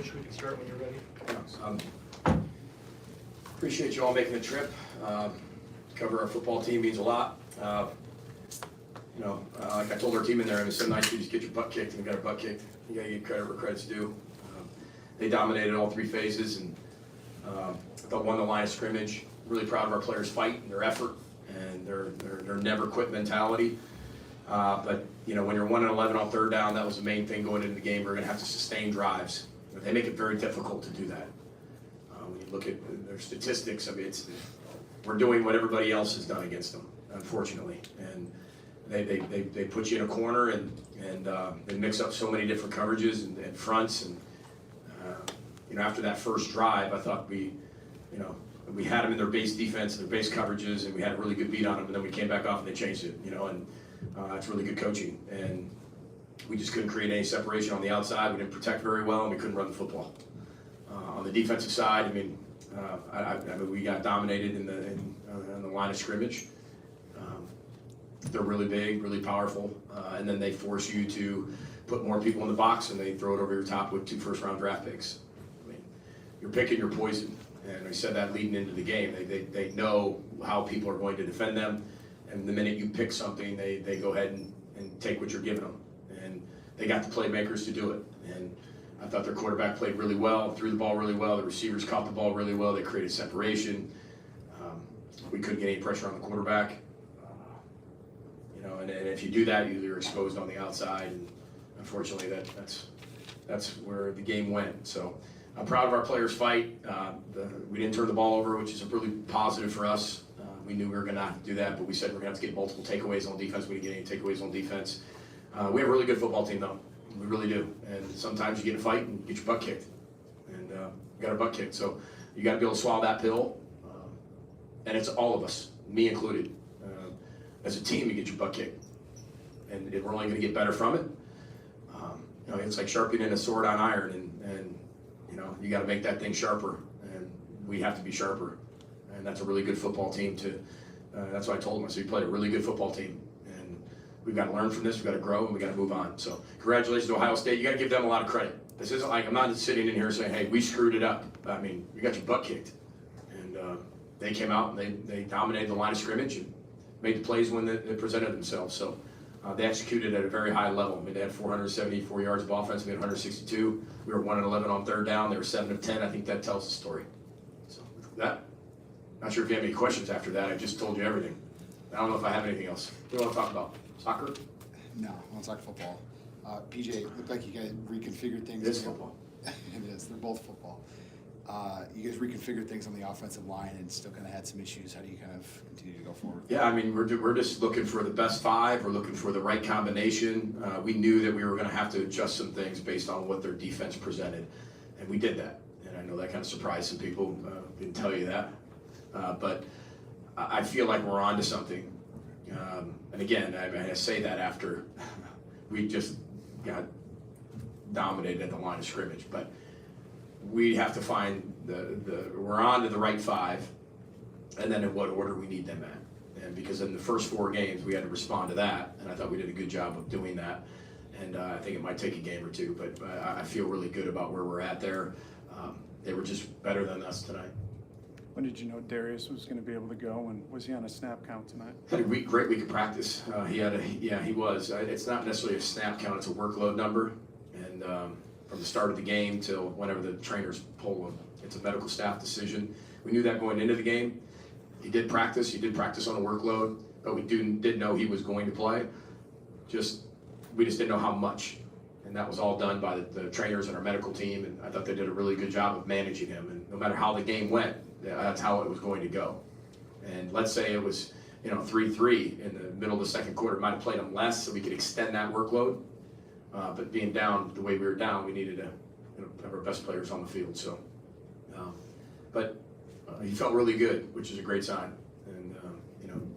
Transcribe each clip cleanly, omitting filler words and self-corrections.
Coach, we can start when you're ready. Appreciate you all making the trip. Cover our football team means a lot. Like I told our team in there, it was so nice you just get your butt kicked, and we got our butt kicked. You got to give credit where credit's due. They dominated all three phases, and I thought won the line of scrimmage. Really proud of our players' fight and their effort and their never quit mentality. But when you're 1-11 on third down, that was the main thing going into the game. We're going to have to sustain drives. But they make it very difficult to do that. When you look at their statistics, I mean, we're doing what everybody else has done against them, unfortunately. And they put you in a corner and they mix up so many different coverages and fronts. And after that first drive, I thought we had them in their base defense, their base coverages, and we had a really good beat on them. And then we came back off and they changed it. And it's really good coaching. And we just couldn't create any separation on the outside. We didn't protect very well, and we couldn't run the football. On the defensive side, I mean, we got dominated in the line of scrimmage. They're really big, really powerful, and then they force you to put more people in the box, and they throw it over your top with 2 first-round draft picks. I mean, you're picking your poison, and I said that leading into the game. They know how people are going to defend them, and the minute you pick something, they go ahead and take what you're giving them, and they got the playmakers to do it. And I thought their quarterback played really well, threw the ball really well. The receivers caught the ball really well. They created separation. We couldn't get any pressure on the quarterback. And if you do that, you're exposed on the outside. And unfortunately, that's where the game went. So I'm proud of our players' fight. We didn't turn the ball over, which is really positive for us. We knew we were going to have to do that, but we said we're going to have to get multiple takeaways on defense. We didn't get any takeaways on defense. We have a really good football team, though. We really do. And sometimes you get in a fight and get your butt kicked. And we got our butt kicked. So you got to be able to swallow that pill. And it's all of us, me included. As a team, you get your butt kicked. And we're only going to get better from it. It's like sharpening a sword on iron. And you got to make that thing sharper. And we have to be sharper. And that's a really good football team, too. That's what I told them. I said, we played a really good football team. We've got to learn from this, we've got to grow, and we've got to move on. So congratulations to Ohio State. You got to give them a lot of credit. This isn't like I'm not sitting in here saying, hey, we screwed it up. I mean, you got your butt kicked. And they came out and they dominated the line of scrimmage and made the plays when they presented themselves. So they executed at a very high level. I mean, they had 474 yards of offense. We had 162. We were 1-11 on third down. They were 7 of 10. I think that tells the story. So with that, not sure if you have any questions after that. I just told you everything. I don't know if I have anything else. What do you want to talk about? Soccer? No, I want to talk football. PJ, looked like you guys reconfigured things. It is football. It is. They're both football. You guys reconfigured things on the offensive line and still kind of had some issues. How do you kind of continue to go forward? Yeah, I mean, we're just looking for the best 5. We're looking for the right combination. We knew that we were going to have to adjust some things based on what their defense presented, and we did that. And I know that kind of surprised some people. Didn't tell you that, but I feel like we're on to something. And again, I say that after we just got dominated at the line of scrimmage, but we have to find we're on to the right 5, and then in what order we need them at. And because in the first 4 games, we had to respond to that, and I thought we did a good job of doing that. And I think it might take a game or 2, but I feel really good about where we're at there. They were just better than us tonight. When did you know Darius was going to be able to go, and was he on a snap count tonight? Had a great week of practice. He was. It's not necessarily a snap count; it's a workload number. And from the start of the game till whenever the trainers pull him, it's a medical staff decision. We knew that going into the game. He did practice. He did practice on a workload, but we did know he was going to play. We just didn't know how much. And that was all done by the trainers and our medical team. And I thought they did a really good job of managing him. And no matter how the game went, that's how it was going to go. And let's say it was 3-3 in the middle of the second quarter. Might have played him less so we could extend that workload. But being down the way we were down, we needed to have our best players on the field. So, but he felt really good, which is a great sign. And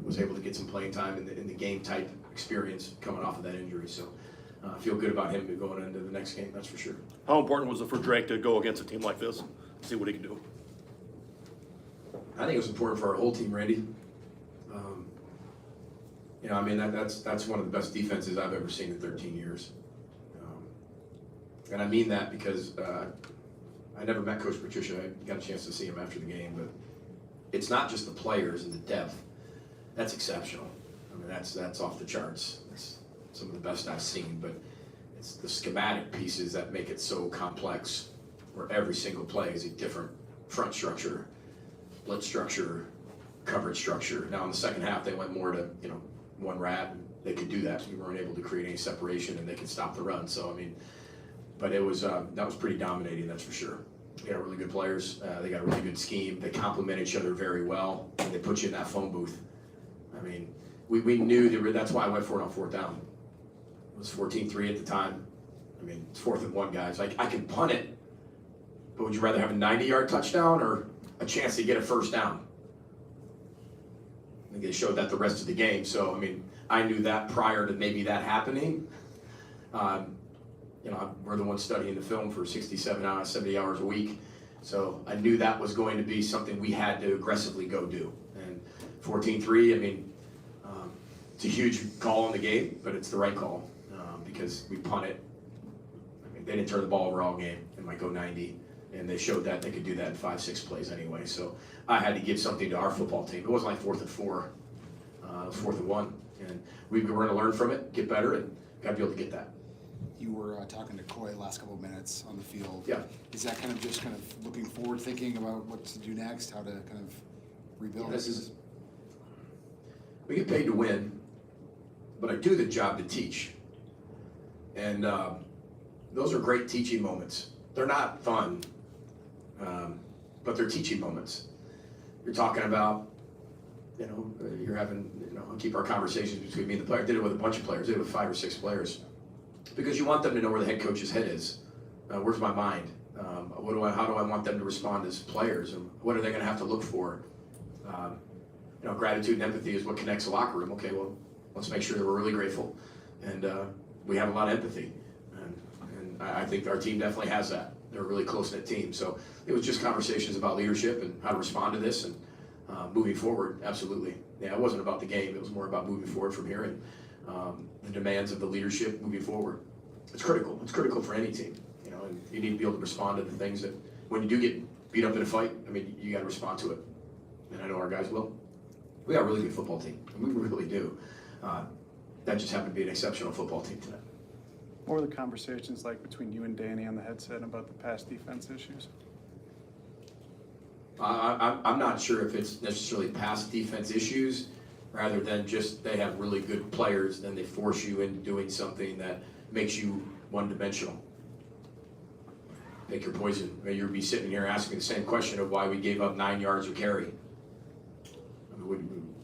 was able to get some playing time in the game type experience coming off of that injury. So I feel good about him going into the next game. That's for sure. How important was it for Drake to go against a team like this, see what he can do? I think it was important for our whole team, Randy. That's one of the best defenses I've ever seen in 13 years. And I mean that because I never met Coach Patricia. I got a chance to see him after the game, but it's not just the players and the depth. That's exceptional. I mean, that's off the charts. It's some of the best I've seen, but it's the schematic pieces that make it so complex, where every single play is a different front structure, blitz structure, coverage structure. Now in the second half, they went more to, one rat, and they could do that. We weren't able to create any separation, and they could stop the run. So, I mean, but it was, that was pretty dominating, that's for sure. They got really good players. They got a really good scheme. They complement each other very well, and they put you in that phone booth. I mean, we knew that's why I went for it on fourth down. It was 14-3 at the time. I mean, it's 4th and 1, guys. Like, I can punt it, but would you rather have a 90-yard touchdown or a chance to get a first down? I think they showed that the rest of the game. So, I mean, I knew that prior to maybe that happening. We're the ones studying the film for 67 hours, 70 hours a week. So I knew that was going to be something we had to aggressively go do. And 14-3, I mean, it's a huge call in the game, but it's the right call because we punt it. I mean, they didn't turn the ball over all game. It might go 90, and they showed that they could do that in 5-6 plays anyway. So I had to give something to our football team. It wasn't like 4th and 4, it was 4th and 1, and we were going to learn from it, get better, and got to be able to get that. You were talking to Coy last couple of minutes on the field. Yeah. Is that kind of looking forward, thinking about what to do next, how to kind of rebuild? We get paid to win, but I do the job to teach. And those are great teaching moments. They're not fun, but they're teaching moments. You're talking about, you're having, I'll keep our conversations between me and the player. I did it with a bunch of players, did it with 5 or 6 players. Because you want them to know where the head coach's head is. Where's my mind? How do I want them to respond as players? And what are they going to have to look for? Gratitude and empathy is what connects the locker room. Okay, well, let's make sure that we're really grateful. And we have a lot of empathy. And I think our team definitely has that. They're a really close-knit team. So it was just conversations about leadership and how to respond to this and moving forward, absolutely. Yeah, it wasn't about the game. It was more about moving forward from here and the demands of the leadership moving forward. It's critical. It's critical for any team, and you need to be able to respond to the things that, when you do get beat up in a fight, I mean, you got to respond to it. And I know our guys will. We got a really good football team. We really do. That just happened to be an exceptional football team tonight. What were the conversations like between you and Danny on the headset about the pass defense issues? I'm not sure if it's necessarily pass defense issues, rather than just they have really good players, then they force you into doing something that makes you one-dimensional. Pick your poison. You'll be sitting here asking the same question of why we gave up 9 yards of carry. I mean,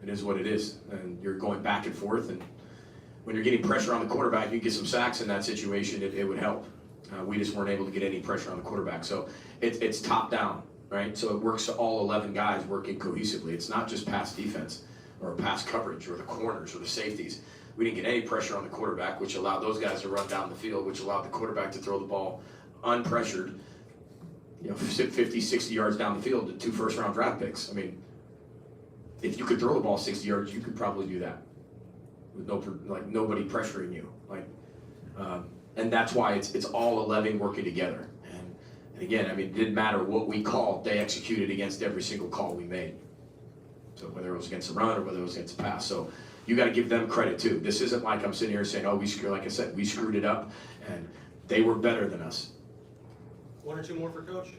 it is what it is, and you're going back and forth, and when you're getting pressure on the quarterback, you get some sacks in that situation, it would help. We just weren't able to get any pressure on the quarterback, so it's top down, right? So it works to all 11 guys working cohesively. It's not just pass defense or pass coverage or the corners or the safeties. We didn't get any pressure on the quarterback, which allowed those guys to run down the field, which allowed the quarterback to throw the ball unpressured, 50, 60 yards down the field to 2 first-round draft picks. I mean, if you could throw the ball 60 yards, you could probably do that with nobody pressuring you. And that's why it's all 11 working together. And again, I mean, it didn't matter what we called, they executed against every single call we made. So whether it was against the run or whether it was against the pass. So you got to give them credit too. This isn't like I'm sitting here saying, oh, like I said, we screwed it up and they were better than us. 1 or 2 more for Coach?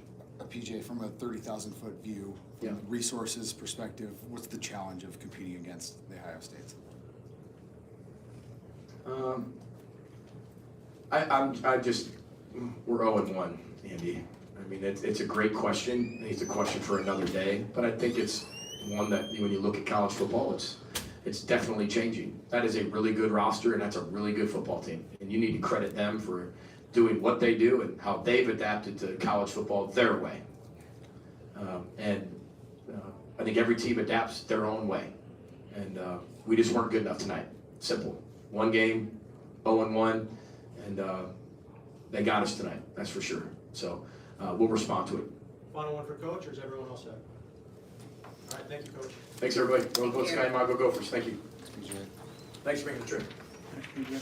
PJ, from a 30,000-foot view, from the resources perspective, what's the challenge of competing against the Ohio States? We're 0-1, Andy. I mean, it's a great question. I think it's a question for another day, but I think it's one that when you look at college football, it's definitely changing. That is a really good roster, and that's a really good football team. And you need to credit them for doing what they do and how they've adapted to college football their way. I think every team adapts their own way. And we just weren't good enough tonight. Simple. 1 game, 0-1, and they got us tonight, that's for sure. So we'll respond to it. Final one for Coach, or is everyone else set? All right, thank you, Coach. Thanks, everybody. Go Postgame, go Gophers. Thank you. Thanks, PJ. Thanks for making the trip. Thank you.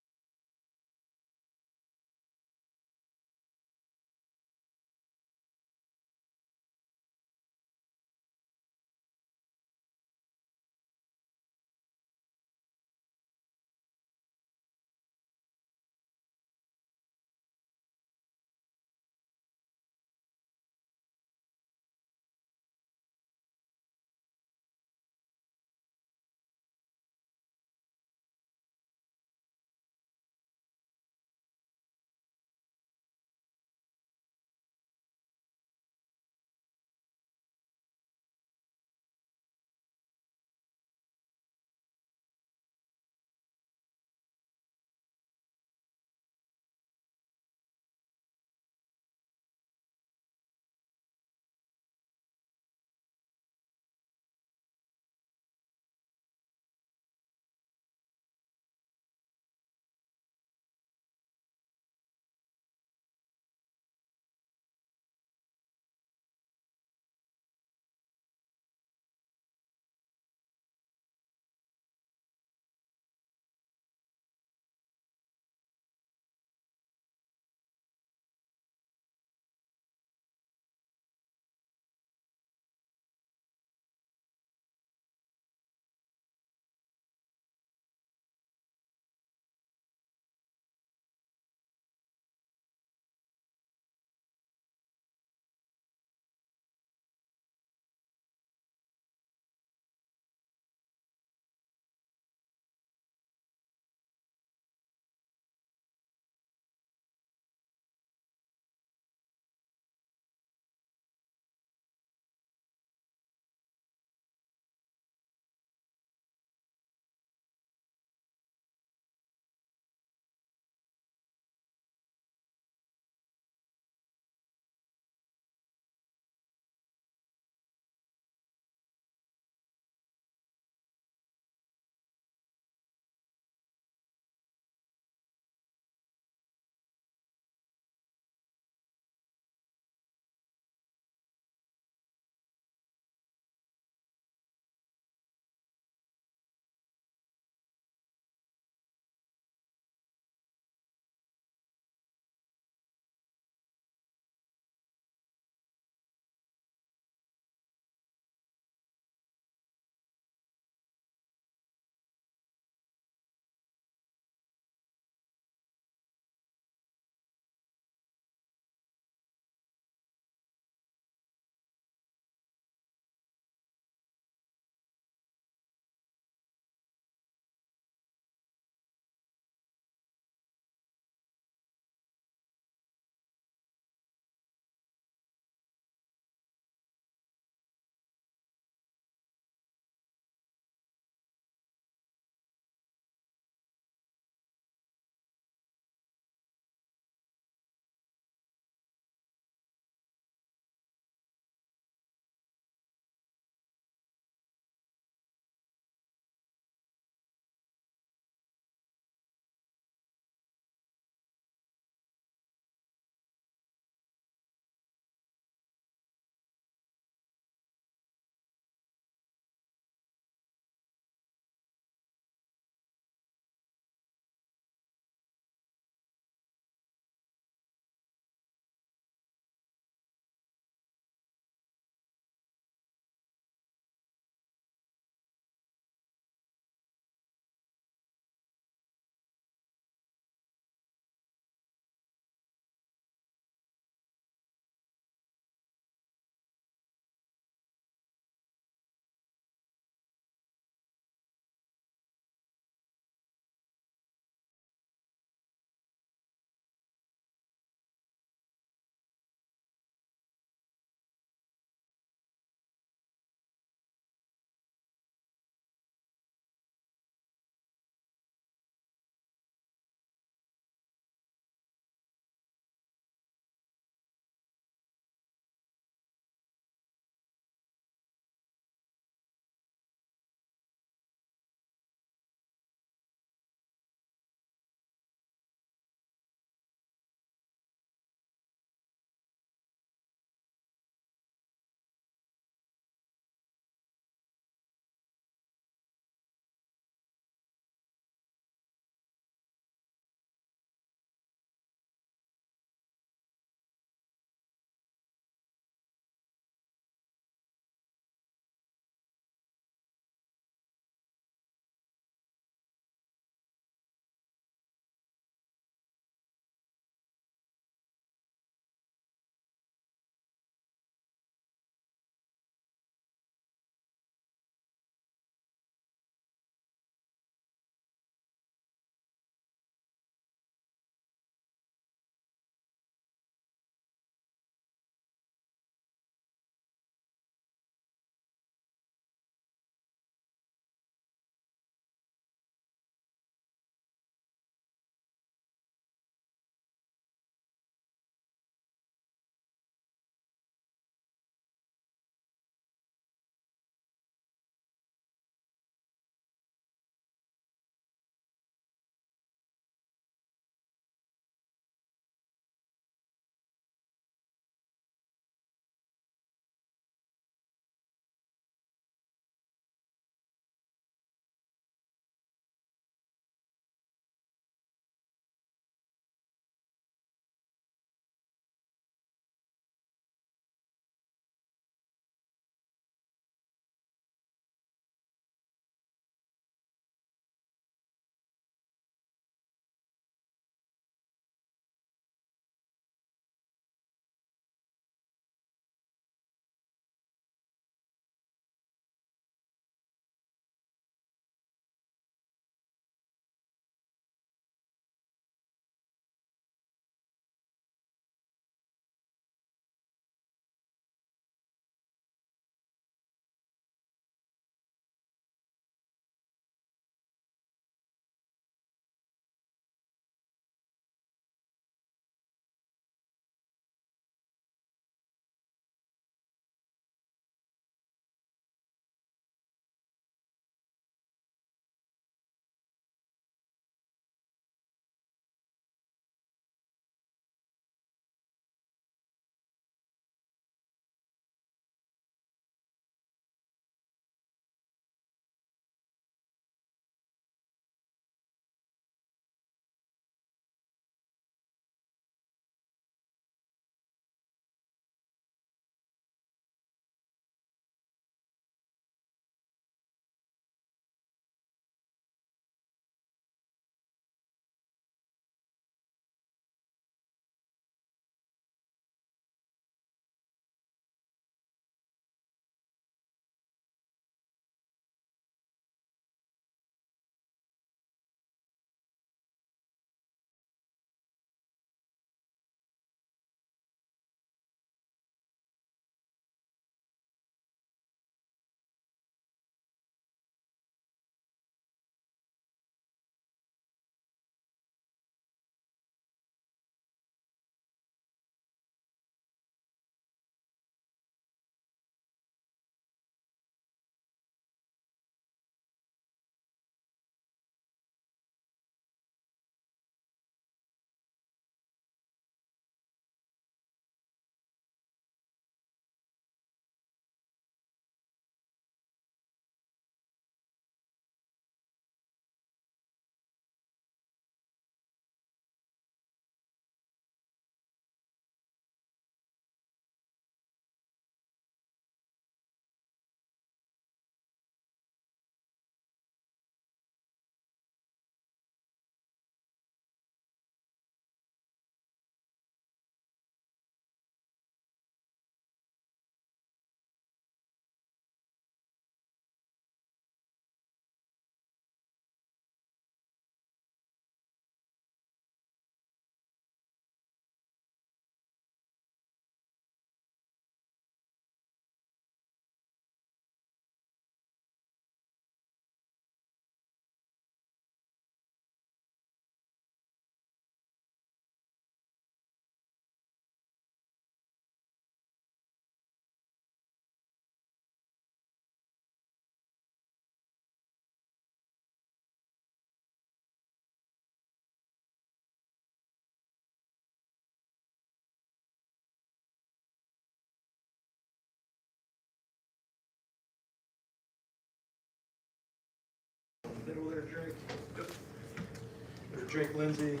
Drake Lindsay,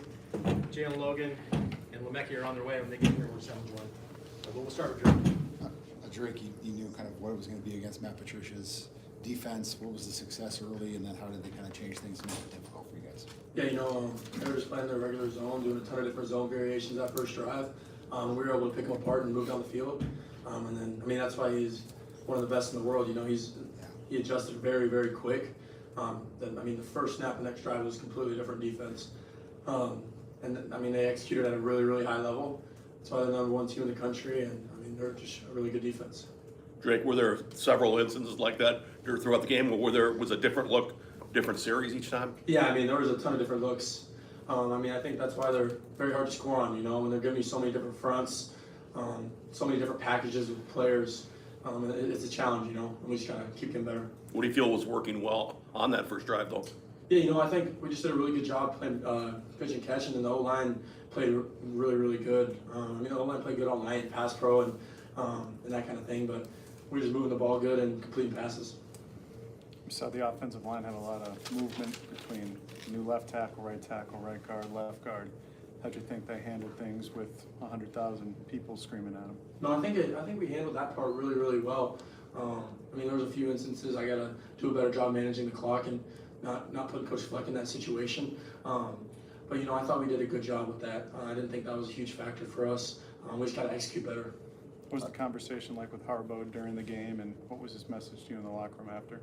Jalen Logan, and Lemecki are on their way. When they get here, we're 7-1. But we'll start with Drake. Drake, you knew kind of what it was going to be against Matt Patricia's defense. What was the success early, and then how did they kind of change things and make it difficult for you guys? Yeah, they were just playing their regular zone, doing a ton of different zone variations that first drive. We were able to pick him apart and move down the field. And then, that's why he's one of the best in the world. He adjusted very, very quick. The first snap the next drive was completely different defense. They executed at a really, really high level. That's why they're the #1 team in the country, and they're just a really good defense. Drake, were there several instances like that throughout the game? Was a different look, different series each time? Yeah, there was a ton of different looks. I think that's why they're very hard to score on, when they're giving you so many different fronts, so many different packages with players. It's a challenge, and we just gotta keep getting better. What do you feel was working well on that first drive, though? Yeah, I think we just did a really good job playing pitch and catch, and then the O-line played really, really good. The O-line played good all night, pass pro and that kind of thing, but we're just moving the ball good and completing passes. You saw the offensive line had a lot of movement between new left tackle, right guard, left guard. How'd you think they handled things with 100,000 people screaming at them? No, I think we handled that part really, really well. There was a few instances I gotta do a better job managing the clock and not putting Coach Fleck in that situation. But I thought we did a good job with that. I didn't think that was a huge factor for us. We just gotta execute better. What was the conversation like with Harbaugh during the game, and what was his message to you in the locker room after?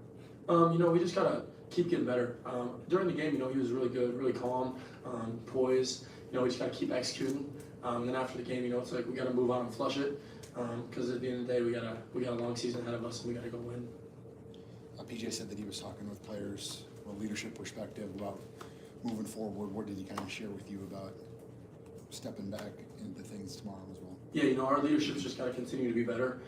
We just gotta keep getting better. During the game, he was really good, really calm, poised. We just gotta keep executing. Then after the game, it's like we gotta move on and flush it. Because at the end of the day, we got a long season ahead of us, and we gotta go win. PJ said that he was talking with players from a leadership perspective about moving forward. What did he kind of share with you about stepping back into things tomorrow as well? Yeah, our leadership's just got to continue to be better.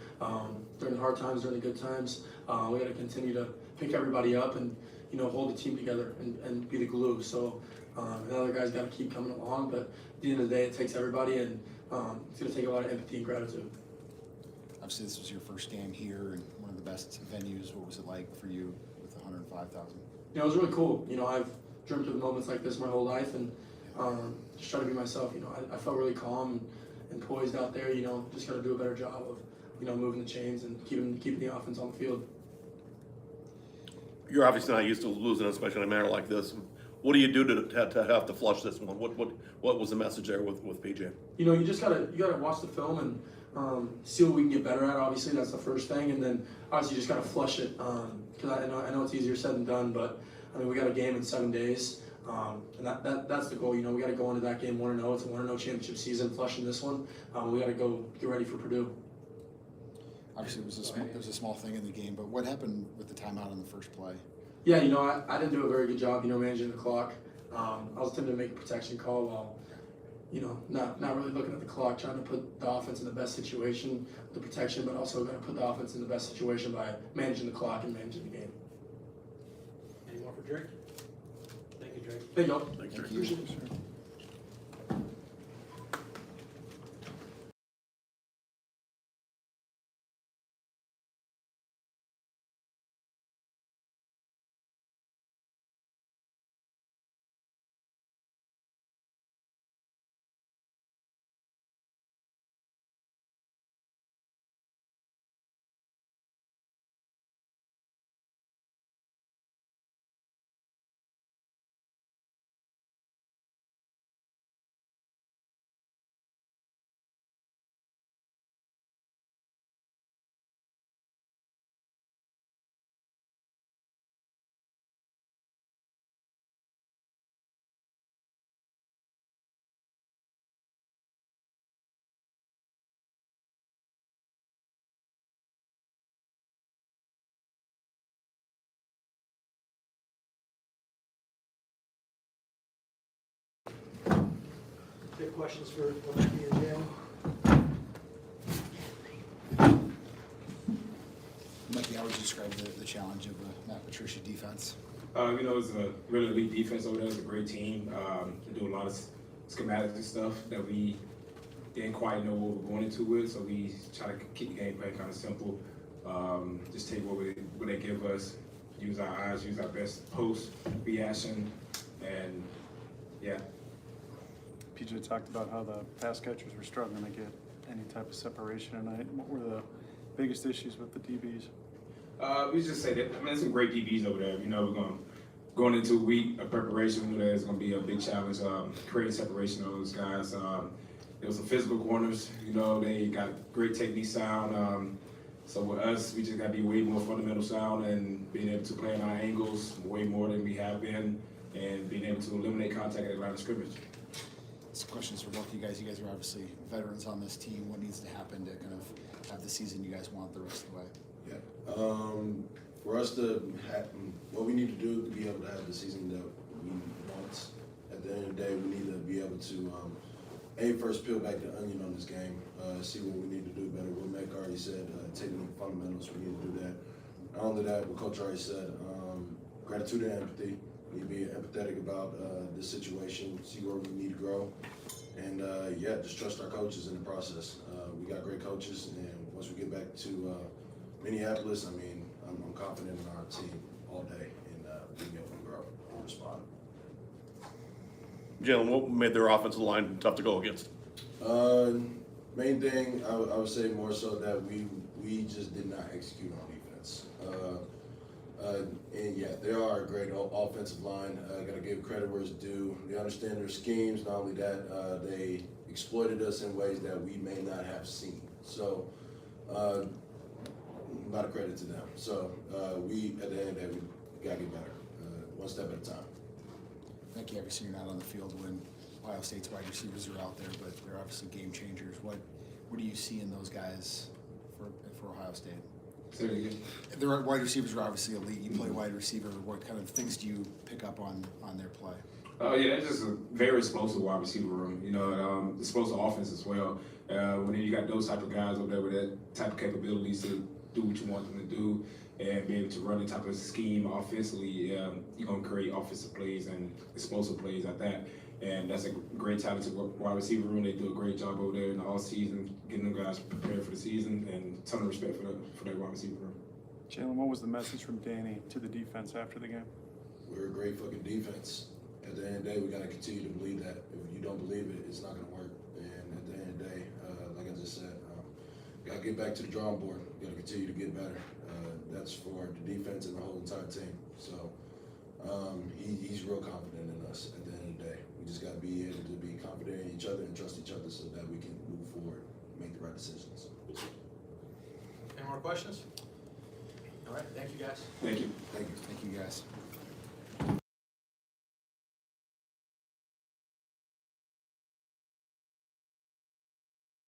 During the hard times, during the good times, we got to continue to pick everybody up and, hold the team together and be the glue. So the other guys got to keep coming along, but at the end of the day, it takes everybody, and it's going to take a lot of empathy and gratitude. Obviously, this was your first game here and one of the best venues. What was it like for you with 105,000? It was really cool. I've dreamt of moments like this my whole life, and just try to be myself. I felt really calm and poised out there. Just got to do a better job of, moving the chains and keeping the offense on the field. You're obviously not used to losing, especially in a manner like this. What do you do to have to flush this one? What was the message there with PJ? You just gotta watch the film and see what we can get better at. Obviously, that's the first thing, and then obviously you just gotta flush it. Because I know it's easier said than done, but we got a game in 7 days, and that's the goal. We got to go into that game 1-0. It's a 1-0 championship season. Flushing this one, we got to go get ready for Purdue. Obviously, it was a small thing in the game, but what happened with the timeout on the first play? Yeah, I didn't do a very good job, managing the clock. I was tempted to make a protection call while, not really looking at the clock, trying to put the offense in the best situation with the protection, but also going to put the offense in the best situation by managing the clock and managing the game. Any more for Drake? Thank you, Drake. Thank you. Thanks, Thank Drake. you. Sure. Good questions for Lemecki and Jalen? Mikey, how would you describe the challenge of the Matt Patricia defense? It's a really elite defense over there. It's a great team. They do a lot of schematics and stuff that we didn't quite know what we're going into with, so we try to keep the game plan kind of simple. Just take what they give us, use our eyes, use our best post reaction, and Yeah. PJ talked about how the pass catchers were struggling to get any type of separation tonight. What were the biggest issues with the DBs? We just say that, I mean, there's some great DBs over there. You know, going into a week of preparation, we knew that it's going to be a big challenge, creating separation of those guys. There was some physical corners. You know, they got great technique sound. So with us, we just got to be way more fundamental sound and being able to play on our angles way more than we have been, and being able to eliminate contact at the line of scrimmage. This question is for both of you guys. You guys are obviously veterans on this team. What needs to happen to kind of have the season you guys want the rest of the way? Yeah. For us to have, what we need to do to be able to have the season that we want, at the end of the day, we need to be able to, first peel back the onion on this game, see what we need to do better. What Mac already said, technique fundamentals, we need to do that. Not only that, what Coach already said, gratitude and empathy. We need to be empathetic about this situation, see where we need to grow. And just trust our coaches in the process. We got great coaches, and once we get back to Minneapolis, I mean, I'm confident in our team all day in being able to grow and respond. Jalen, what made their offensive line tough to go against? Main thing, I would say more so that we just did not execute on defense. And yeah, they are a great offensive line. Got to give credit where it's due. They understand their schemes. Not only that, they exploited us in ways that we may not have seen. So, a lot of credit to them. So, we at the end of the day, we got to get better, one step at a time. Thank you. Obviously, you're not on the field when Ohio State's wide receivers are out there, but they're obviously game changers. What do you see in those guys for Ohio State? Say it again. Their wide receivers are obviously elite. You play wide receiver. What kind of things do you pick up on their play? Oh yeah, that's just a very explosive wide receiver room. You know, explosive offense as well. When you got those type of guys over there with that type of capabilities to do what you want them to do and be able to run the type of scheme offensively, you're gonna create offensive plays and explosive plays like that. And that's a great talented wide receiver room. They do a great job over there in the all season, getting them guys prepared for the season, and a ton of respect for that wide receiver room. Jalen, what was the message from Danny to the defense after the game? We're a great fucking defense. At the end of the day, we got to continue to believe that. If you don't believe it, it's not going to work. And at the end of the day, like I just said, got to get back to the drawing board. Got to continue to get better. That's for the defense and the whole entire team. So he's real confident in us at the end of the day. We just got to be able to be confident in each other and trust each other so that we can move forward, make the right decisions. Any more questions? All right, thank you guys. Thank you. Thank you. Thank you.